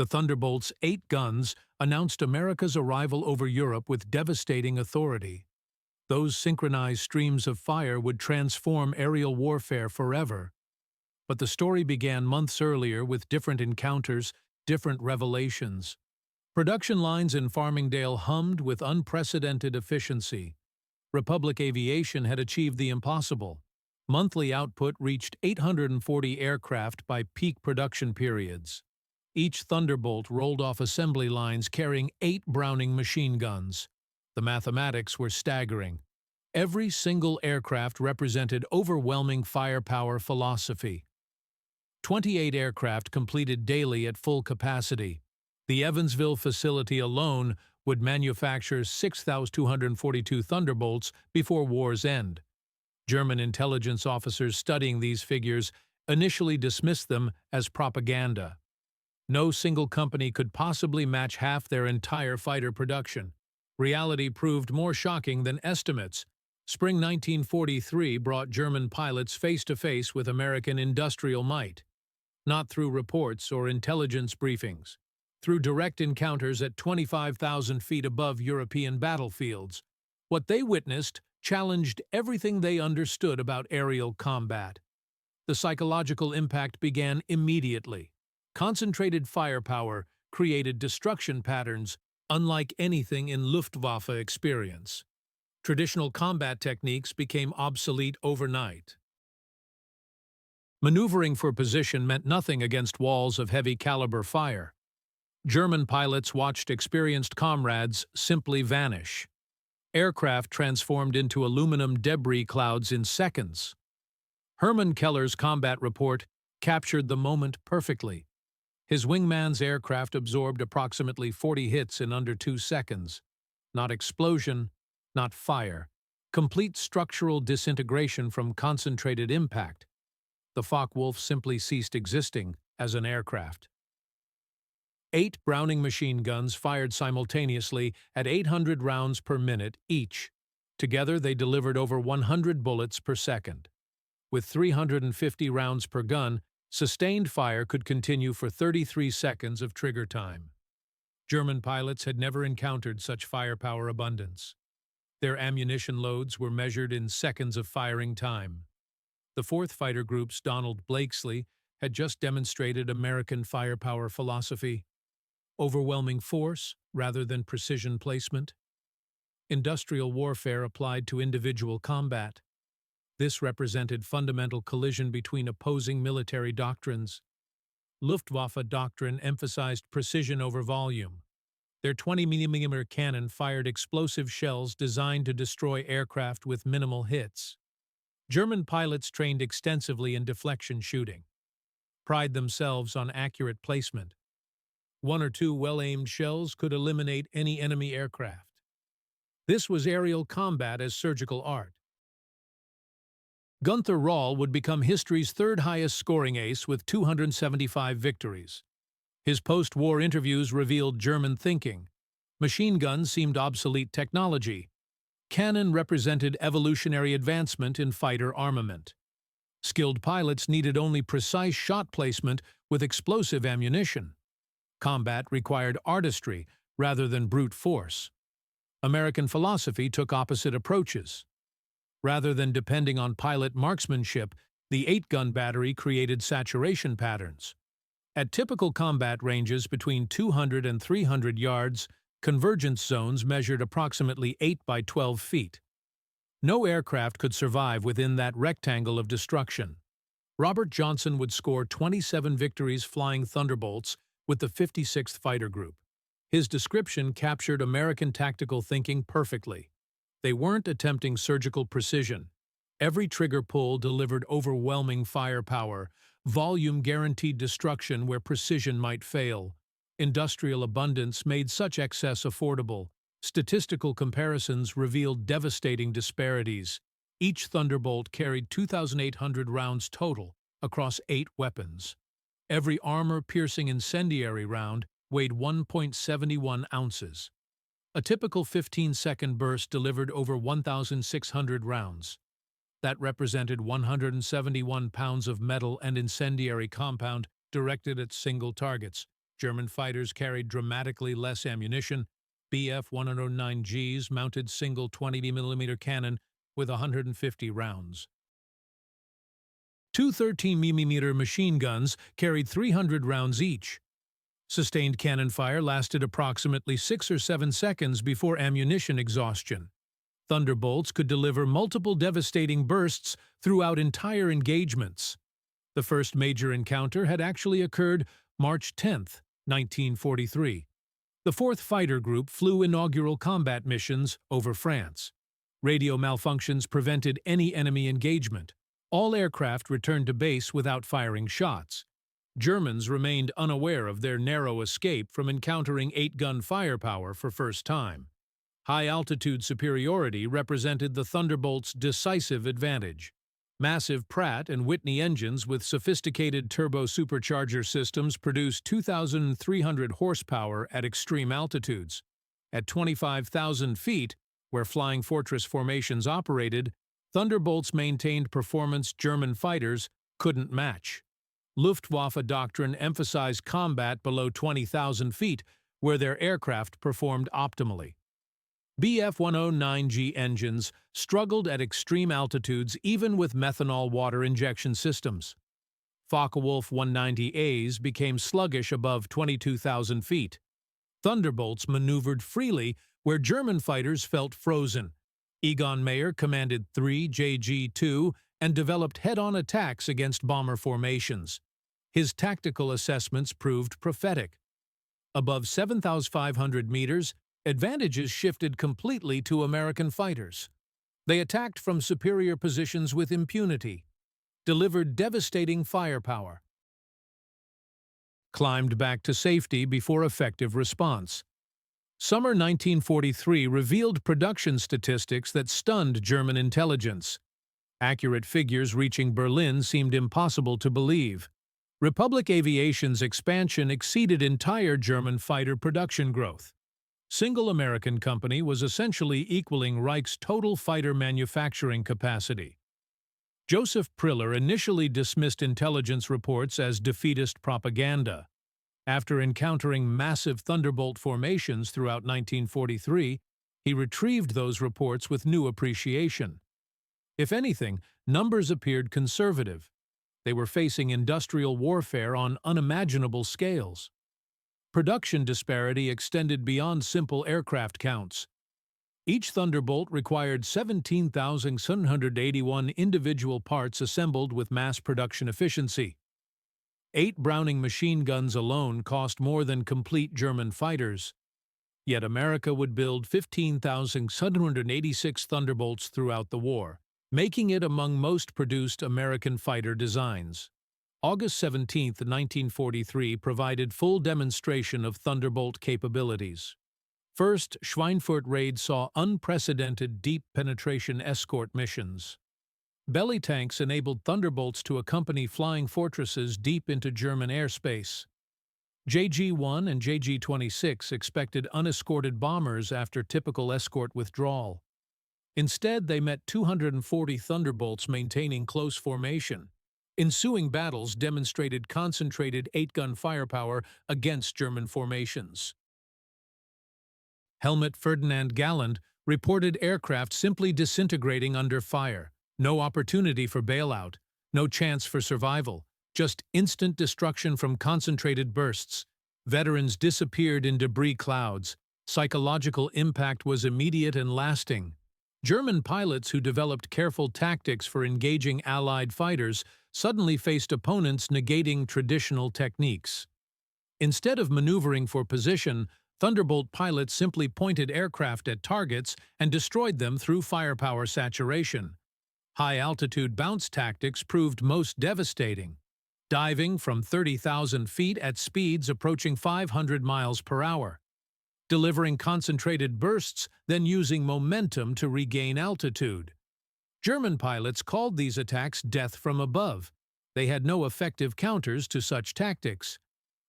The Thunderbolts' 8 guns announced America's arrival over Europe with devastating authority. Those synchronized streams of fire would transform aerial warfare forever. But the story began months earlier with different encounters, different revelations. Production lines in Farmingdale hummed with unprecedented efficiency. Republic Aviation had achieved the impossible. Monthly output reached 840 aircraft by peak production periods. Each Thunderbolt rolled off assembly lines carrying 8 Browning machine guns. The mathematics were staggering. Every single aircraft represented overwhelming firepower philosophy. 28 aircraft completed daily at full capacity. The Evansville facility alone would manufacture 6,242 Thunderbolts before war's end. German intelligence officers studying these figures initially dismissed them as propaganda. No single company could possibly match half their entire fighter production. Reality proved more shocking than estimates. Spring 1943 brought German pilots face-to-face with American industrial might. Not through reports or intelligence briefings. Through direct encounters at 25,000 feet above European battlefields. What they witnessed challenged everything they understood about aerial combat. The psychological impact began immediately. Concentrated firepower created destruction patterns unlike anything in Luftwaffe experience. Traditional combat techniques became obsolete overnight. Maneuvering for position meant nothing against walls of heavy-caliber fire. German pilots watched experienced comrades simply vanish. Aircraft transformed into aluminum debris clouds in seconds. Herman Keller's combat report captured the moment perfectly. His wingman's aircraft absorbed approximately 40 hits in under 2 seconds. Not explosion, not fire. Complete structural disintegration from concentrated impact. The Focke-Wulf simply ceased existing as an aircraft. 8 Browning machine guns fired simultaneously at 800 rounds per minute each. Together they delivered over 100 bullets per second. With 350 rounds per gun, sustained fire could continue for 33 seconds of trigger time. German pilots had never encountered such firepower abundance. Their ammunition loads were measured in seconds of firing time. The 4th Fighter Group's Donald Blakesley had just demonstrated American firepower philosophy. Overwhelming force rather than precision placement. Industrial warfare applied to individual combat. This represented fundamental collision between opposing military doctrines. Luftwaffe doctrine emphasized precision over volume. Their 20mm cannon fired explosive shells designed to destroy aircraft with minimal hits. German pilots trained extensively in deflection shooting. Pride themselves on accurate placement. 1 or 2 well-aimed shells could eliminate any enemy aircraft. This was aerial combat as surgical art. Gunther Rahl would become history's 3rd highest scoring ace with 275 victories. His post-war interviews revealed German thinking. Machine guns seemed obsolete technology. Cannon represented evolutionary advancement in fighter armament. Skilled pilots needed only precise shot placement with explosive ammunition. Combat required artistry rather than brute force. American philosophy took opposite approaches. Rather than depending on pilot marksmanship, the 8-gun battery created saturation patterns. At typical combat ranges between 200 and 300 yards, convergence zones measured approximately 8 by 12 feet. No aircraft could survive within that rectangle of destruction. Robert Johnson would score 27 victories flying Thunderbolts with the 56th Fighter Group. His description captured American tactical thinking perfectly. They weren't attempting surgical precision. Every trigger pull delivered overwhelming firepower. Volume guaranteed destruction where precision might fail. Industrial abundance made such excess affordable. Statistical comparisons revealed devastating disparities. Each Thunderbolt carried 2,800 rounds total across 8 weapons. Every armor-piercing incendiary round weighed 1.71 ounces. A typical 15-second burst delivered over 1,600 rounds. That represented 171 pounds of metal and incendiary compound directed at single targets, German fighters carried dramatically less ammunition. Bf-109Gs mounted single 20mm cannon with 150 rounds. Two 13mm machine guns carried 300 rounds each. Sustained cannon fire lasted approximately 6 or 7 seconds before ammunition exhaustion. Thunderbolts could deliver multiple devastating bursts throughout entire engagements. The first major encounter had actually occurred March 10, 1943. The 4th Fighter Group flew inaugural combat missions over France. Radio malfunctions prevented any enemy engagement. All aircraft returned to base without firing shots. Germans remained unaware of their narrow escape from encountering 8-gun firepower for first time. High-altitude superiority represented the Thunderbolts' decisive advantage. Massive Pratt and Whitney engines with sophisticated turbo-supercharger systems produced 2,300 horsepower at extreme altitudes. At 25,000 feet, where Flying Fortress formations operated, Thunderbolts maintained performance German fighters couldn't match. Luftwaffe doctrine emphasized combat below 20,000 feet, where their aircraft performed optimally. Bf-109G engines struggled at extreme altitudes even with methanol water injection systems. Focke-Wulf 190As became sluggish above 22,000 feet. Thunderbolts maneuvered freely where German fighters felt frozen. Egon Mayer commanded 3 JG-2 and developed head-on attacks against bomber formations. His tactical assessments proved prophetic. Above 7,500 meters, advantages shifted completely to American fighters. They attacked from superior positions with impunity, delivered devastating firepower, climbed back to safety before effective response. Summer 1943 revealed production statistics that stunned German intelligence. Accurate figures reaching Berlin seemed impossible to believe. Republic Aviation's expansion exceeded entire German fighter production growth. Single American company was essentially equaling Reich's total fighter manufacturing capacity. Joseph Priller initially dismissed intelligence reports as defeatist propaganda. After encountering massive Thunderbolt formations throughout 1943, he retrieved those reports with new appreciation. If anything, numbers appeared conservative. They were facing industrial warfare on unimaginable scales. Production disparity extended beyond simple aircraft counts. Each Thunderbolt required 17,781 individual parts assembled with mass production efficiency. 8 Browning machine guns alone cost more than complete German fighters. Yet America would build 15,786 Thunderbolts throughout the war, making it among most produced American fighter designs. August 17, 1943 provided full demonstration of Thunderbolt capabilities. First, Schweinfurt raid saw unprecedented deep penetration escort missions. Belly tanks enabled Thunderbolts to accompany flying fortresses deep into German airspace. JG-1 and JG-26 expected unescorted bombers after typical escort withdrawal. Instead, they met 240 Thunderbolts maintaining close formation. Ensuing battles demonstrated concentrated 8-gun firepower against German formations. Helmut Ferdinand Galland reported aircraft simply disintegrating under fire. No opportunity for bailout, no chance for survival, just instant destruction from concentrated bursts. Veterans disappeared in debris clouds. Psychological impact was immediate and lasting. German pilots who developed careful tactics for engaging Allied fighters suddenly faced opponents negating traditional techniques. Instead of maneuvering for position, Thunderbolt pilots simply pointed aircraft at targets and destroyed them through firepower saturation. High-altitude bounce tactics proved most devastating, diving from 30,000 feet at speeds approaching 500 miles per hour, delivering concentrated bursts, then using momentum to regain altitude. German pilots called these attacks death from above. They had no effective counters to such tactics.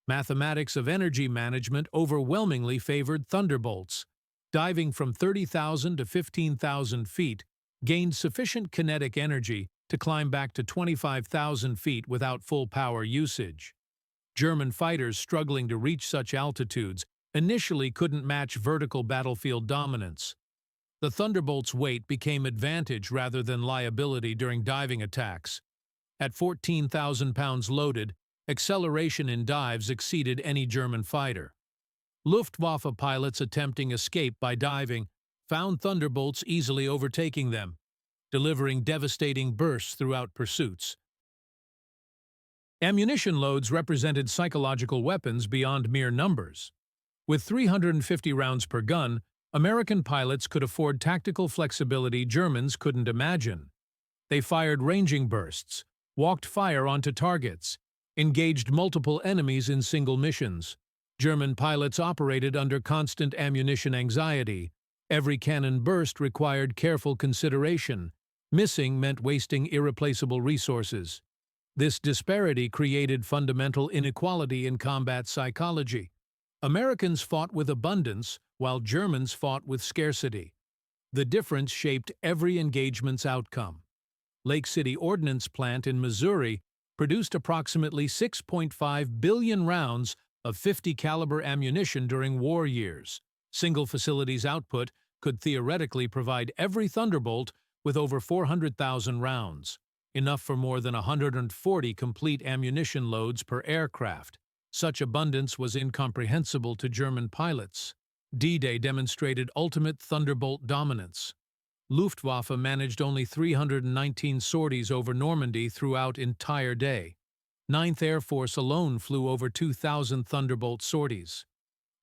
Mathematics of energy management overwhelmingly favored Thunderbolts. Diving from 30,000 to 15,000 feet gained sufficient kinetic energy to climb back to 25,000 feet without full power usage. German fighters struggling to reach such altitudes initially couldn't match vertical battlefield dominance. The Thunderbolts' weight became advantage rather than liability during diving attacks. At 14,000 pounds loaded, acceleration in dives exceeded any German fighter. Luftwaffe pilots attempting escape by diving found Thunderbolts easily overtaking them, delivering devastating bursts throughout pursuits. Ammunition loads represented psychological weapons beyond mere numbers. With 350 rounds per gun, American pilots could afford tactical flexibility Germans couldn't imagine. They fired ranging bursts, walked fire onto targets, engaged multiple enemies in single missions. German pilots operated under constant ammunition anxiety. Every cannon burst required careful consideration. Missing meant wasting irreplaceable resources. This disparity created fundamental inequality in combat psychology. Americans fought with abundance, while Germans fought with scarcity. The difference shaped every engagement's outcome. Lake City Ordnance Plant in Missouri produced approximately 6.5 billion rounds of 50 caliber ammunition during war years. Single facility's output could theoretically provide every Thunderbolt with over 400,000 rounds, enough for more than 140 complete ammunition loads per aircraft. Such abundance was incomprehensible to German pilots. D-Day demonstrated ultimate Thunderbolt dominance. Luftwaffe managed only 319 sorties over Normandy throughout entire day. 9th Air Force alone flew over 2,000 Thunderbolt sorties.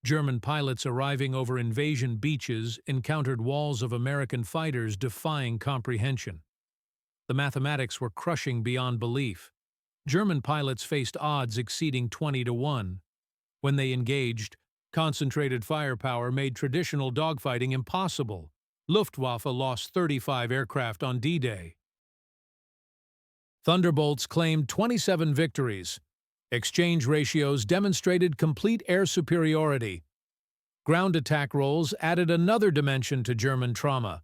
German pilots arriving over invasion beaches encountered walls of American fighters defying comprehension. The mathematics were crushing beyond belief. German pilots faced odds exceeding 20-1. When they engaged, concentrated firepower made traditional dogfighting impossible. Luftwaffe lost 35 aircraft on D-Day. Thunderbolts claimed 27 victories. Exchange ratios demonstrated complete air superiority. Ground attack roles added another dimension to German trauma.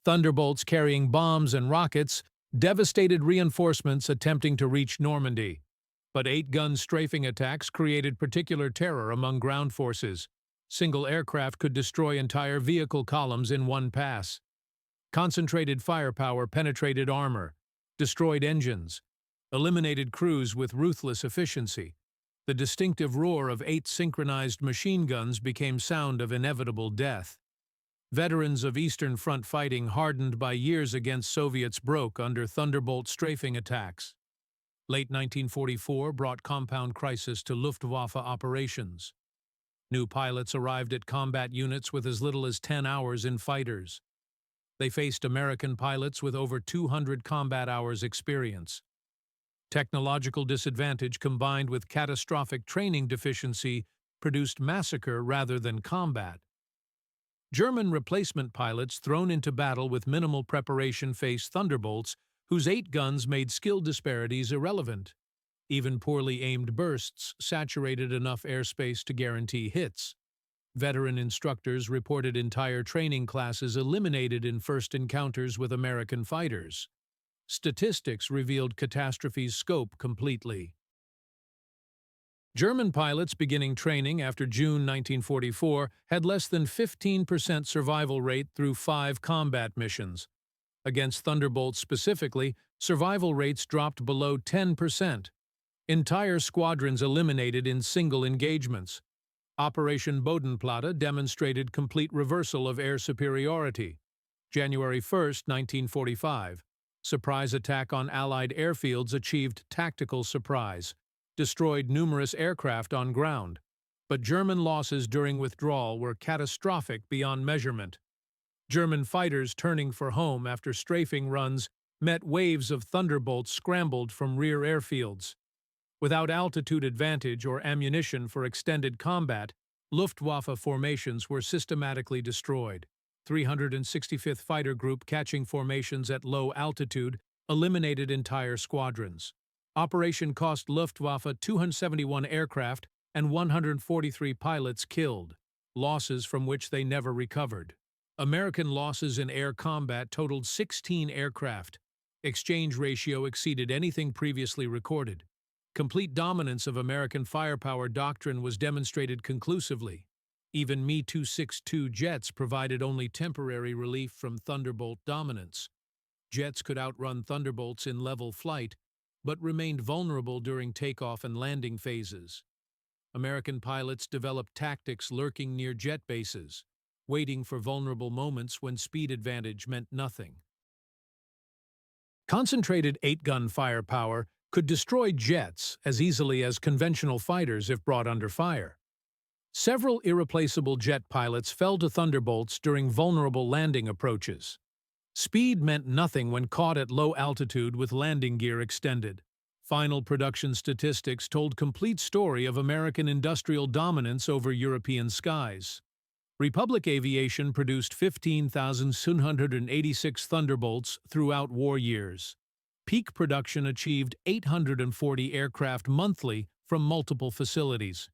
Thunderbolts carrying bombs and rockets devastated reinforcements attempting to reach Normandy. But 8-gun strafing attacks created particular terror among ground forces. Single aircraft could destroy entire vehicle columns in one pass. Concentrated firepower penetrated armor, destroyed engines, eliminated crews with ruthless efficiency. The distinctive roar of 8 synchronized machine guns became sound of inevitable death. Veterans of Eastern Front fighting hardened by years against Soviets broke under Thunderbolt strafing attacks. Late 1944 brought compound crisis to Luftwaffe operations. New pilots arrived at combat units with as little as 10 hours in fighters. They faced American pilots with over 200 combat hours experience. Technological disadvantage combined with catastrophic training deficiency produced massacre rather than combat. German replacement pilots thrown into battle with minimal preparation faced Thunderbolts, whose 8 guns made skill disparities irrelevant. Even poorly aimed bursts saturated enough airspace to guarantee hits. Veteran instructors reported entire training classes eliminated in first encounters with American fighters. Statistics revealed catastrophe's scope completely. German pilots beginning training after June 1944 had less than 15% survival rate through 5 combat missions. Against Thunderbolts specifically, survival rates dropped below 10%. Entire squadrons eliminated in single engagements. Operation Bodenplatte demonstrated complete reversal of air superiority. January 1, 1945. Surprise attack on Allied airfields achieved tactical surprise, destroyed numerous aircraft on ground. But German losses during withdrawal were catastrophic beyond measurement. German fighters turning for home after strafing runs met waves of Thunderbolts scrambled from rear airfields. Without altitude advantage or ammunition for extended combat, Luftwaffe formations were systematically destroyed. 365th Fighter Group catching formations at low altitude eliminated entire squadrons. Operation cost Luftwaffe 271 aircraft and 143 pilots killed, losses from which they never recovered. American losses in air combat totaled 16 aircraft. Exchange ratio exceeded anything previously recorded. Complete dominance of American firepower doctrine was demonstrated conclusively. Even Me-262 jets provided only temporary relief from Thunderbolt dominance. Jets could outrun Thunderbolts in level flight, but remained vulnerable during takeoff and landing phases. American pilots developed tactics lurking near jet bases, waiting for vulnerable moments when speed advantage meant nothing. Concentrated 8-gun firepower could destroy jets as easily as conventional fighters if brought under fire. Several irreplaceable jet pilots fell to Thunderbolts during vulnerable landing approaches. Speed meant nothing when caught at low altitude with landing gear extended. Final production statistics told complete story of American industrial dominance over European skies. Republic Aviation produced 15,786 Thunderbolts throughout war years. Peak production achieved 840 aircraft monthly from multiple facilities.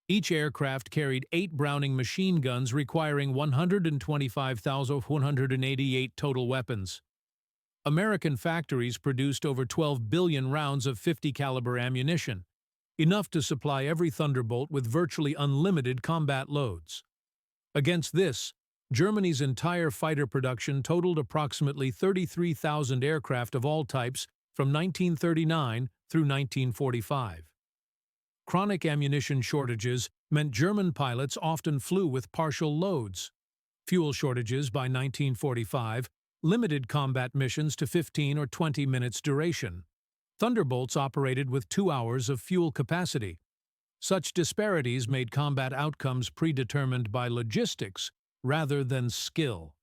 Each aircraft carried 8 Browning machine guns requiring 125,188 total weapons. American factories produced over 12 billion rounds of 50-caliber ammunition, enough to supply every Thunderbolt with virtually unlimited combat loads. Against this, Germany's entire fighter production totaled approximately 33,000 aircraft of all types from 1939 through 1945. Chronic ammunition shortages meant German pilots often flew with partial loads. Fuel shortages by 1945 limited combat missions to 15 or 20 minutes duration. Thunderbolts operated with 2 hours of fuel capacity. Such disparities made combat outcomes predetermined by logistics rather than skill.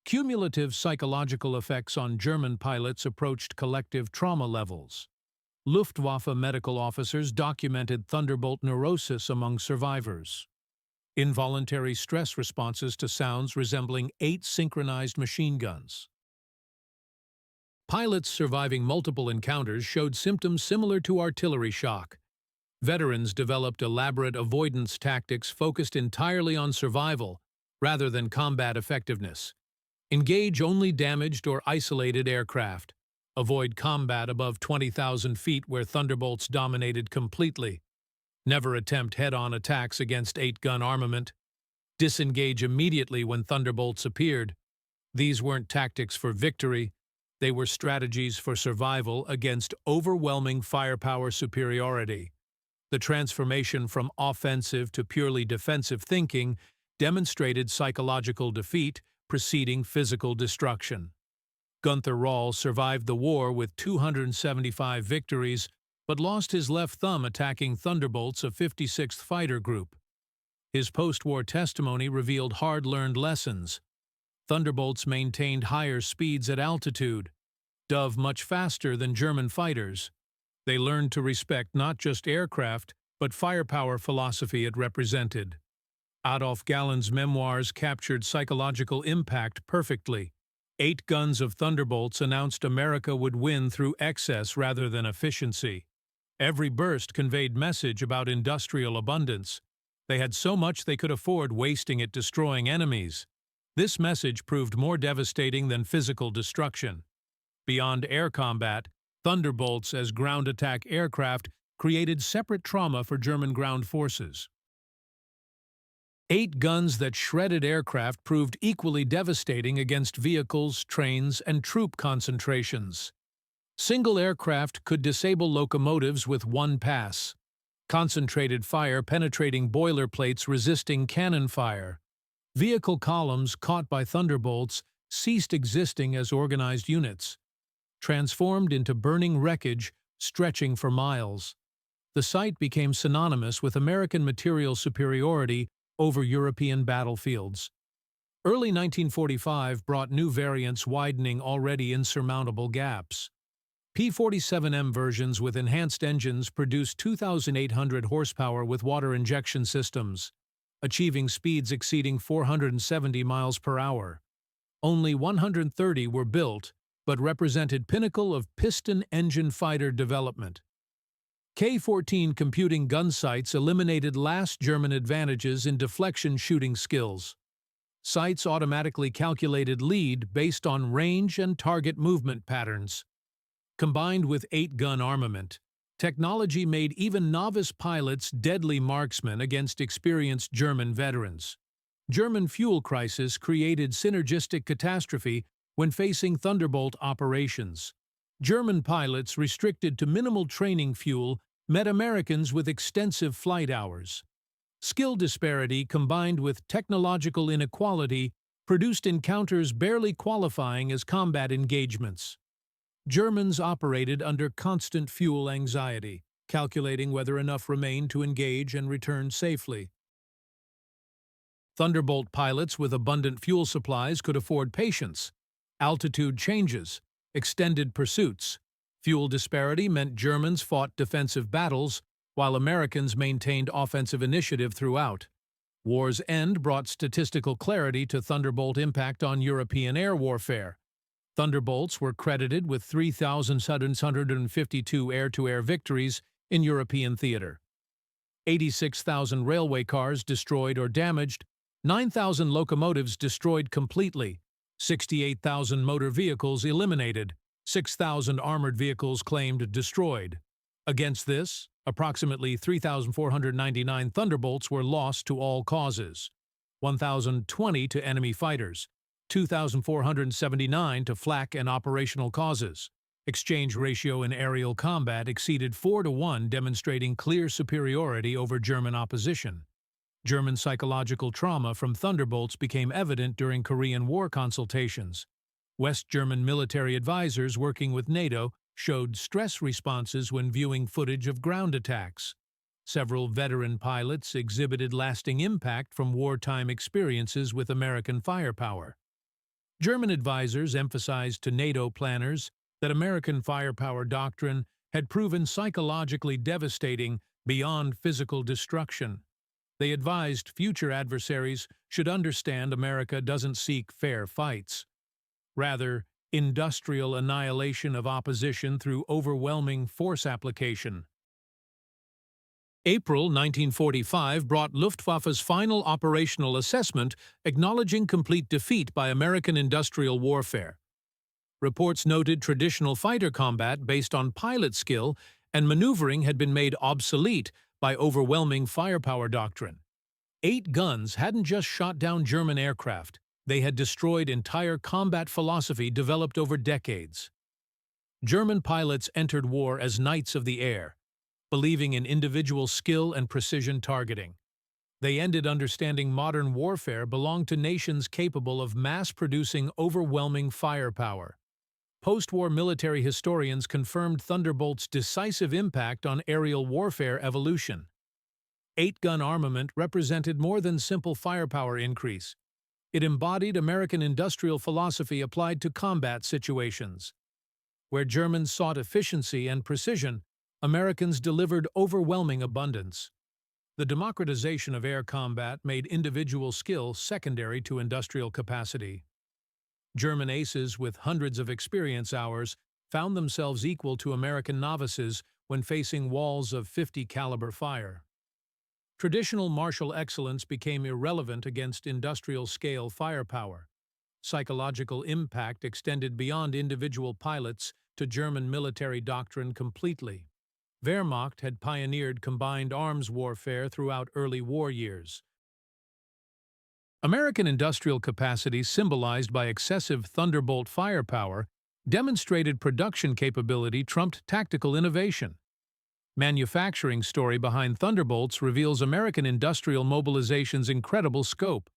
Cumulative psychological effects on German pilots approached collective trauma levels. Luftwaffe medical officers documented Thunderbolt neurosis among survivors. Involuntary stress responses to sounds resembling 8 synchronized machine guns. Pilots surviving multiple encounters showed symptoms similar to artillery shock. Veterans developed elaborate avoidance tactics focused entirely on survival rather than combat effectiveness. Engage only damaged or isolated aircraft. Avoid combat above 20,000 feet where Thunderbolts dominated completely. Never attempt head-on attacks against 8-gun armament. Disengage immediately when Thunderbolts appeared. These weren't tactics for victory. They were strategies for survival against overwhelming firepower superiority. The transformation from offensive to purely defensive thinking demonstrated psychological defeat preceding physical destruction. Gunther Rall survived the war with 275 victories, but lost his left thumb attacking Thunderbolts of 56th Fighter Group. His post-war testimony revealed hard-learned lessons. Thunderbolts maintained higher speeds at altitude, dove much faster than German fighters. They learned to respect not just aircraft, but firepower philosophy it represented. Adolf Galland's memoirs captured psychological impact perfectly. 8 guns of Thunderbolts announced America would win through excess rather than efficiency. Every burst conveyed message about industrial abundance. They had so much they could afford wasting it destroying enemies. This message proved more devastating than physical destruction. Beyond air combat, Thunderbolts as ground attack aircraft created separate trauma for German ground forces. 8 guns that shredded aircraft proved equally devastating against vehicles, trains, and troop concentrations. Single aircraft could disable locomotives with one pass. Concentrated fire penetrating boiler plates resisting cannon fire. Vehicle columns caught by Thunderbolts ceased existing as organized units, transformed into burning wreckage stretching for miles. The sight became synonymous with American material superiority over European battlefields. Early 1945 brought new variants widening already insurmountable gaps. P-47M versions with enhanced engines produced 2,800 horsepower with water injection systems, achieving speeds exceeding 470 miles per hour. Only 130 were built, but represented pinnacle of piston engine fighter development. K-14 computing gun sights eliminated last German advantages in deflection shooting skills. Sights automatically calculated lead based on range and target movement patterns. Combined with 8-gun armament, Technology made even novice pilots deadly marksmen against experienced German veterans. German fuel crisis created synergistic catastrophe when facing Thunderbolt operations. German pilots restricted to minimal training fuel met Americans with extensive flight hours. Skill disparity combined with technological inequality produced encounters barely qualifying as combat engagements. Germans operated under constant fuel anxiety, calculating whether enough remained to engage and return safely. Thunderbolt pilots with abundant fuel supplies could afford patience, altitude changes, extended pursuits. Fuel disparity meant Germans fought defensive battles, while Americans maintained offensive initiative throughout. War's end brought statistical clarity to Thunderbolt impact on European air warfare. Thunderbolts were credited with 3,752 air-to-air victories in European theater. 86,000 railway cars destroyed or damaged, 9,000 locomotives destroyed completely, 68,000 motor vehicles eliminated, 6,000 armored vehicles claimed destroyed. Against this, approximately 3,499 Thunderbolts were lost to all causes, 1,020 to enemy fighters, 2,479 to flak and operational causes. Exchange ratio in aerial combat exceeded 4-1, demonstrating clear superiority over German opposition. German psychological trauma from Thunderbolts became evident during Korean War consultations. West German military advisors working with NATO showed stress responses when viewing footage of ground attacks. Several veteran pilots exhibited lasting impact from wartime experiences with American firepower. German advisors emphasized to NATO planners that American firepower doctrine had proven psychologically devastating beyond physical destruction. They advised future adversaries should understand America doesn't seek fair fights. Rather, industrial annihilation of opposition through overwhelming force application. April 1945 brought Luftwaffe's final operational assessment acknowledging complete defeat by American industrial warfare. Reports noted traditional fighter combat based on pilot skill and maneuvering had been made obsolete by overwhelming firepower doctrine. 8 guns hadn't just shot down German aircraft, they had destroyed entire combat philosophy developed over decades. German pilots entered war as knights of the air, believing in individual skill and precision targeting. They ended understanding modern warfare belonged to nations capable of mass-producing overwhelming firepower. Post-war military historians confirmed Thunderbolt's decisive impact on aerial warfare evolution. 8-gun armament represented more than simple firepower increase. It embodied American industrial philosophy applied to combat situations. Where Germans sought efficiency and precision, Americans delivered overwhelming abundance. The democratization of air combat made individual skill secondary to industrial capacity. German aces with hundreds of experience hours found themselves equal to American novices when facing walls of .50 caliber fire. Traditional martial excellence became irrelevant against industrial-scale firepower. Psychological impact extended beyond individual pilots to German military doctrine completely. Wehrmacht had pioneered combined arms warfare throughout early war years. American industrial capacity, symbolized by excessive Thunderbolt firepower, demonstrated production capability trumped tactical innovation. Manufacturing story behind Thunderbolts reveals American industrial mobilization's incredible scope.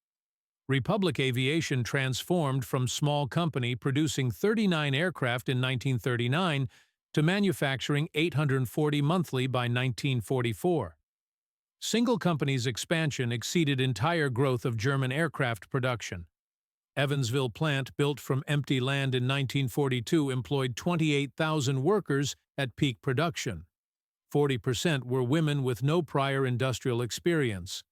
Republic Aviation transformed from small company producing 39 aircraft in 1939 to manufacturing 840 monthly by 1944. Single company's expansion exceeded entire growth of German aircraft production. Evansville plant, built from empty land in 1942, employed 28,000 workers at peak production. 40% were women with no prior industrial experience.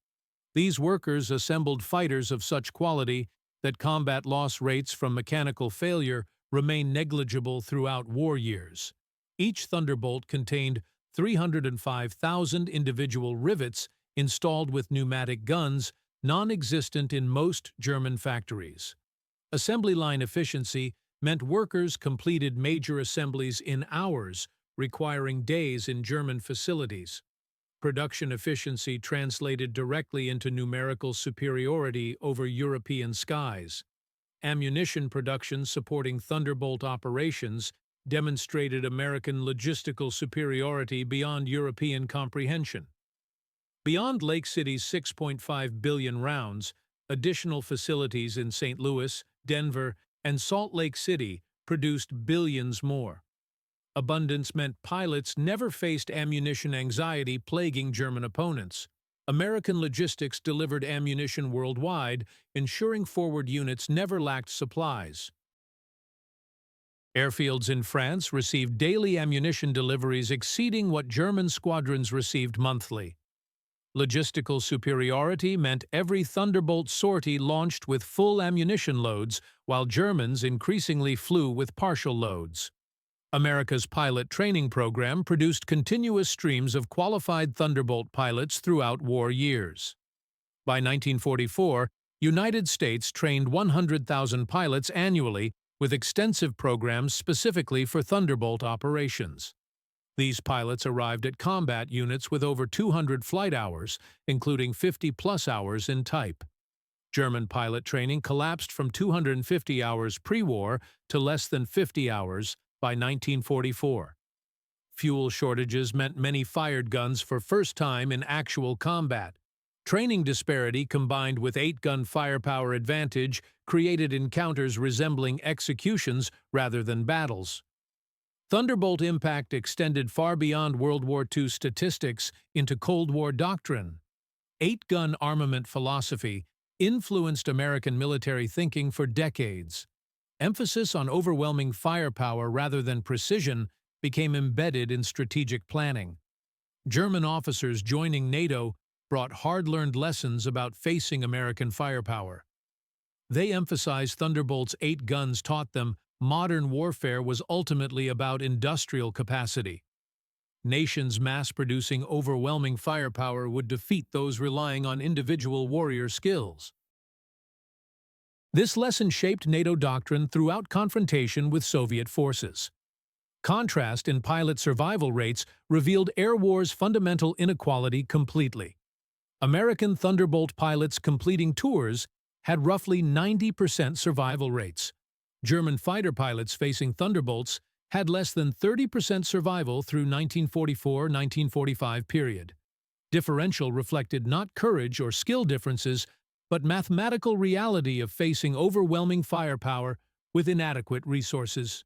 These workers assembled fighters of such quality that combat loss rates from mechanical failure remained negligible throughout war years. Each Thunderbolt contained 305,000 individual rivets installed with pneumatic guns, non-existent in most German factories. Assembly line efficiency meant workers completed major assemblies in hours, requiring days in German facilities. Production efficiency translated directly into numerical superiority over European skies. Ammunition production supporting Thunderbolt operations demonstrated American logistical superiority beyond European comprehension. Beyond Lake City's 6.5 billion rounds, additional facilities in St. Louis, Denver, and Salt Lake City produced billions more. Abundance meant pilots never faced ammunition anxiety plaguing German opponents. American logistics delivered ammunition worldwide, ensuring forward units never lacked supplies. Airfields in France received daily ammunition deliveries exceeding what German squadrons received monthly. Logistical superiority meant every Thunderbolt sortie launched with full ammunition loads, while Germans increasingly flew with partial loads. America's pilot training program produced continuous streams of qualified Thunderbolt pilots throughout war years. By 1944, United States trained 100,000 pilots annually with extensive programs specifically for Thunderbolt operations. These pilots arrived at combat units with over 200 flight hours, including 50-plus hours in type. German pilot training collapsed from 250 hours pre-war to less than 50 hours by 1944. Fuel shortages meant many fired guns for first time in actual combat. Training disparity combined with 8-gun firepower advantage created encounters resembling executions rather than battles. Thunderbolt impact extended far beyond World War II statistics into Cold War doctrine. 8-gun armament philosophy influenced American military thinking for decades. Emphasis on overwhelming firepower rather than precision became embedded in strategic planning. German officers joining NATO brought hard-learned lessons about facing American firepower. They emphasized Thunderbolt's 8 guns taught them modern warfare was ultimately about industrial capacity. Nations mass-producing overwhelming firepower would defeat those relying on individual warrior skills. This lesson shaped NATO doctrine throughout confrontation with Soviet forces. Contrast in pilot survival rates revealed air war's fundamental inequality completely. American Thunderbolt pilots completing tours had roughly 90% survival rates. German fighter pilots facing Thunderbolts had less than 30% survival through 1944-1945 period. Differential reflected not courage or skill differences, but mathematical reality of facing overwhelming firepower with inadequate resources.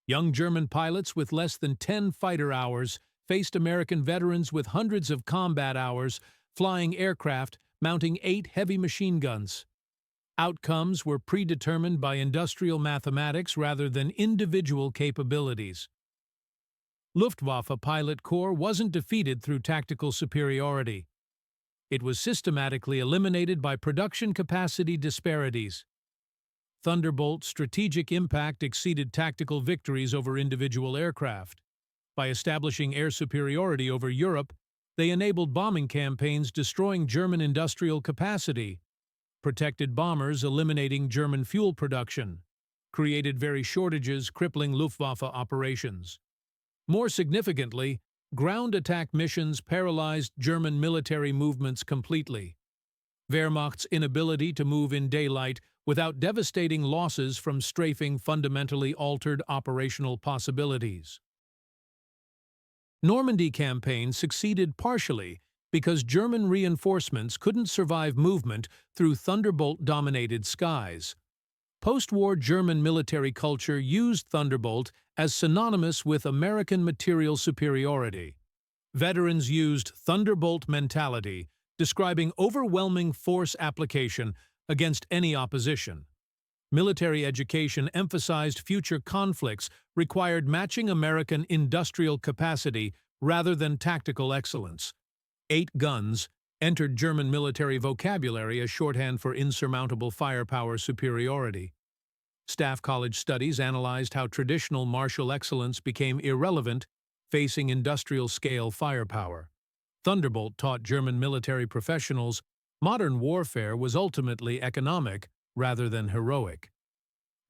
Young German pilots with less than 10 fighter hours faced American veterans with hundreds of combat hours, flying aircraft, mounting 8 heavy machine guns. Outcomes were predetermined by industrial mathematics rather than individual capabilities. Luftwaffe Pilot Corps wasn't defeated through tactical superiority. It was systematically eliminated by production capacity disparities. Thunderbolt's strategic impact exceeded tactical victories over individual aircraft. By establishing air superiority over Europe, they enabled bombing campaigns destroying German industrial capacity, protected bombers eliminating German fuel production, created very shortages crippling Luftwaffe operations. More significantly, ground attack missions paralyzed German military movements completely. Wehrmacht's inability to move in daylight without devastating losses from strafing fundamentally altered operational possibilities. Normandy campaign succeeded partially because German reinforcements couldn't survive movement through Thunderbolt-dominated skies. Post-war German military culture used Thunderbolt as synonymous with American material superiority. Veterans used Thunderbolt mentality, describing overwhelming force application against any opposition. Military education emphasized future conflicts required matching American industrial capacity rather than tactical excellence. 8 guns entered German military vocabulary as shorthand for insurmountable firepower superiority. Staff College studies analyzed how traditional martial excellence became irrelevant facing industrial-scale firepower. Thunderbolt taught German military professionals modern warfare was ultimately economic rather than heroic.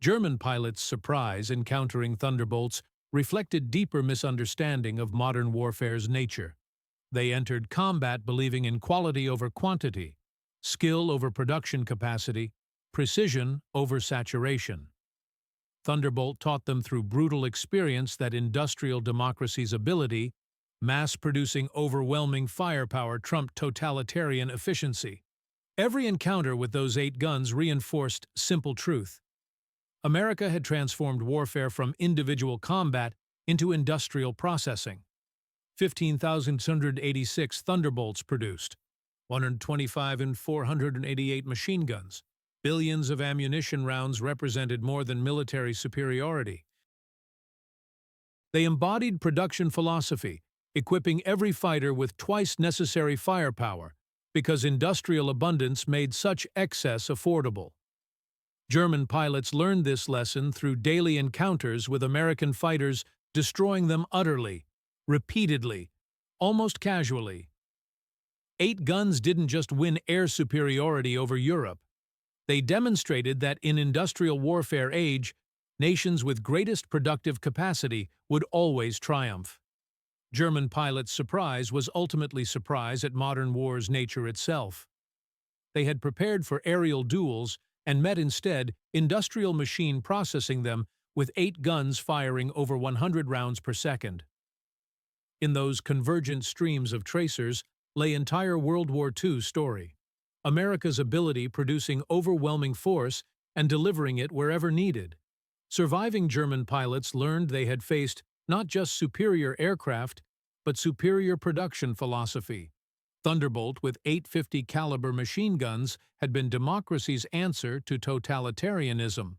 German pilots' surprise encountering Thunderbolts reflected deeper misunderstanding of modern warfare's nature. They entered combat believing in quality over quantity, skill over production capacity, precision over saturation. Thunderbolt taught them through brutal experience that industrial democracy's ability, mass-producing overwhelming firepower trumped totalitarian efficiency. Every encounter with those 8 guns reinforced simple truth. America had transformed warfare from individual combat into industrial processing. 15,686 Thunderbolts produced, 125 and 488 machine guns. Billions of ammunition rounds represented more than military superiority. They embodied production philosophy, equipping every fighter with twice necessary firepower, because industrial abundance made such excess affordable. German pilots learned this lesson through daily encounters with American fighters, destroying them utterly, repeatedly, almost casually. 8 guns didn't just win air superiority over Europe. They demonstrated that in industrial warfare age, nations with greatest productive capacity would always triumph. German pilots' surprise was ultimately surprise at modern war's nature itself. They had prepared for aerial duels and met instead industrial machine processing them with 8 guns firing over 100 rounds per second. In those convergent streams of tracers lay entire World War II's story. America's ability producing overwhelming force and delivering it wherever needed. Surviving German pilots learned they had faced not just superior aircraft, but superior production philosophy. Thunderbolt with 850 caliber machine guns had been democracy's answer to totalitarianism.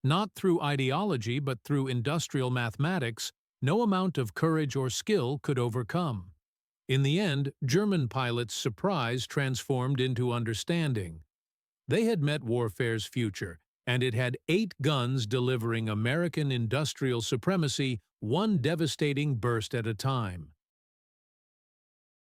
Not through ideology but through industrial mathematics, no amount of courage or skill could overcome. In the end, German pilots' surprise transformed into understanding. They had met warfare's future, and it had 8 guns delivering American industrial supremacy, one devastating burst at a time.